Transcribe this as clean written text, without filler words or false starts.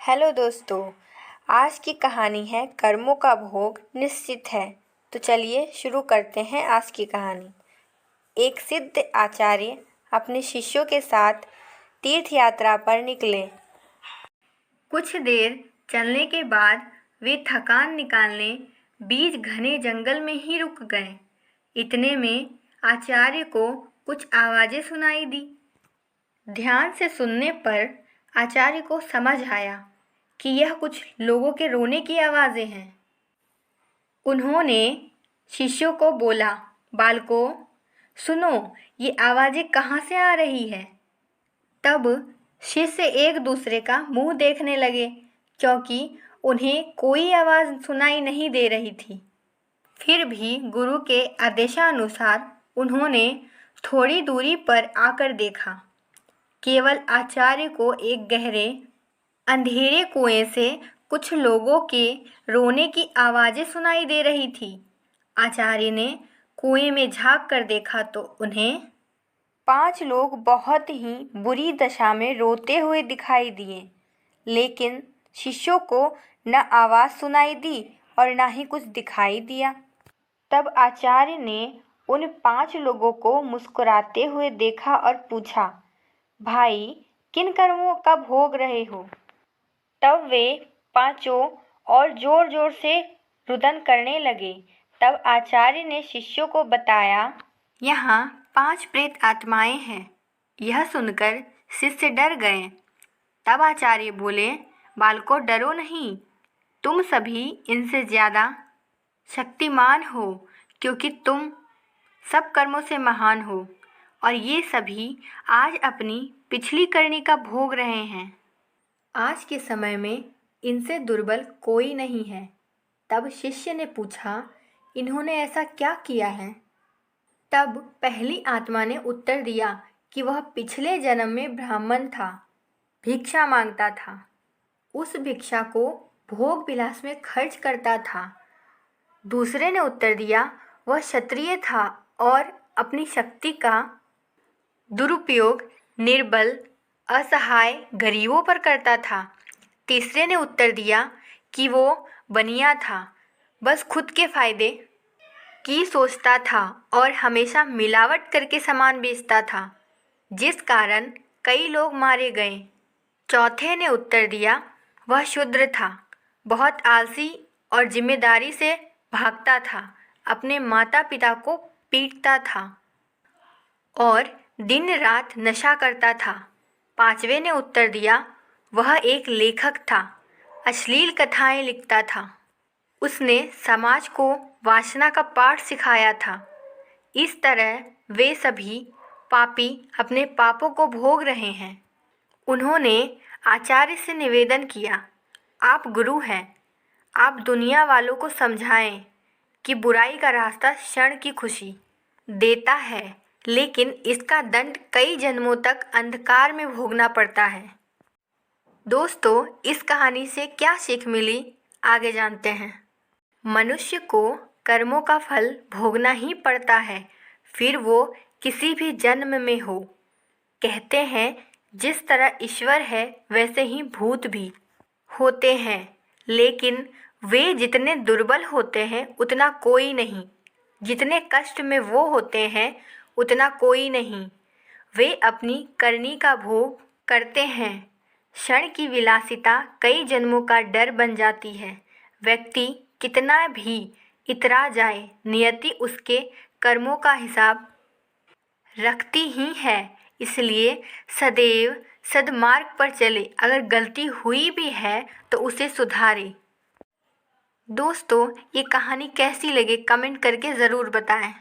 Hello दोस्तों, आज की कहानी है कर्मों का भोग निश्चित है। तो चलिए शुरू करते हैं आज की कहानी। एक सिद्ध आचार्य अपने शिष्यों के साथ तीर्थ यात्रा पर निकले। कुछ देर चलने के बाद वे थकान निकालने बीच घने जंगल में ही रुक गए। इतने में आचार्य को कुछ आवाज़ें सुनाई दी। ध्यान से सुनने पर आचार्य को समझ आया कि यह कुछ लोगों के रोने की आवाज़ें हैं। उन्होंने शिष्यों को बोला, बालकों, सुनो, ये आवाज़ें कहाँ से आ रही है। तब शिष्य एक दूसरे का मुंह देखने लगे, क्योंकि उन्हें कोई आवाज़ सुनाई नहीं दे रही थी। फिर भी गुरु के आदेशानुसार उन्होंने थोड़ी दूरी पर आकर देखा। केवल आचार्य को एक गहरे अंधेरे कुएं से कुछ लोगों के रोने की आवाज़ें सुनाई दे रही थी। आचार्य ने कुएं में झांक कर देखा तो उन्हें 5 लोग बहुत ही बुरी दशा में रोते हुए दिखाई दिए, लेकिन शिष्यों को न आवाज़ सुनाई दी और न ही कुछ दिखाई दिया। तब आचार्य ने उन 5 लोगों को मुस्कुराते हुए देखा और पूछा, भाई, किन कर्मों का भोग रहे हो। तब वे पांचों और जोर जोर से रुदन करने लगे। तब आचार्य ने शिष्यों को बताया, यहाँ 5 प्रेत आत्माएं हैं। यह सुनकर शिष्य डर गए। तब आचार्य बोले, बालकों, डरो नहीं, तुम सभी इनसे ज़्यादा शक्तिमान हो, क्योंकि तुम सब कर्मों से महान हो और ये सभी आज अपनी पिछली करनी का भोग रहे हैं। आज के समय में इनसे दुर्बल कोई नहीं है। तब शिष्य ने पूछा, इन्होंने ऐसा क्या किया है। तब पहली आत्मा ने उत्तर दिया कि वह पिछले जन्म में ब्राह्मण था, भिक्षा मांगता था। उस भिक्षा को भोग विलास में खर्च करता था। दूसरे ने उत्तर दिया, वह क्षत्रिय था और अपनी शक्ति का दुरुपयोग निर्बल, असहाय गरीबों पर करता था। तीसरे ने उत्तर दिया कि वो बनिया था, बस खुद के फायदे की सोचता था और हमेशा मिलावट करके सामान बेचता था, जिस कारण कई लोग मारे गए। चौथे ने उत्तर दिया, वह शूद्र था, बहुत आलसी और जिम्मेदारी से भागता था, अपने माता पिता को पीटता था और दिन रात नशा करता था। पांचवें ने उत्तर दिया, वह एक लेखक था, अश्लील कथाएं लिखता था। उसने समाज को वासना का पाठ सिखाया था। इस तरह वे सभी पापी अपने पापों को भोग रहे हैं। उन्होंने आचार्य से निवेदन किया, आप गुरु हैं, आप दुनिया वालों को समझाएं कि बुराई का रास्ता क्षण की खुशी देता है, लेकिन इसका दंड कई जन्मों तक अंधकार में भोगना पड़ता है। दोस्तों, इस कहानी से क्या सीख मिली, आगे जानते हैं। मनुष्य को कर्मों का फल भोगना ही पड़ता है, फिर वो किसी भी जन्म में हो। कहते हैं, जिस तरह ईश्वर है वैसे ही भूत भी होते हैं, लेकिन वे जितने दुर्बल होते हैं उतना कोई नहीं, जितने कष्ट में वो होते हैं उतना कोई नहीं। वे अपनी करनी का भोग करते हैं। क्षण की विलासिता कई जन्मों का डर बन जाती है। व्यक्ति कितना भी इतरा जाए, नियति उसके कर्मों का हिसाब रखती ही है। इसलिए सदैव सद्मार्ग पर चले, अगर गलती हुई भी है तो उसे सुधारे। दोस्तों, ये कहानी कैसी लगे कमेंट करके ज़रूर बताएं।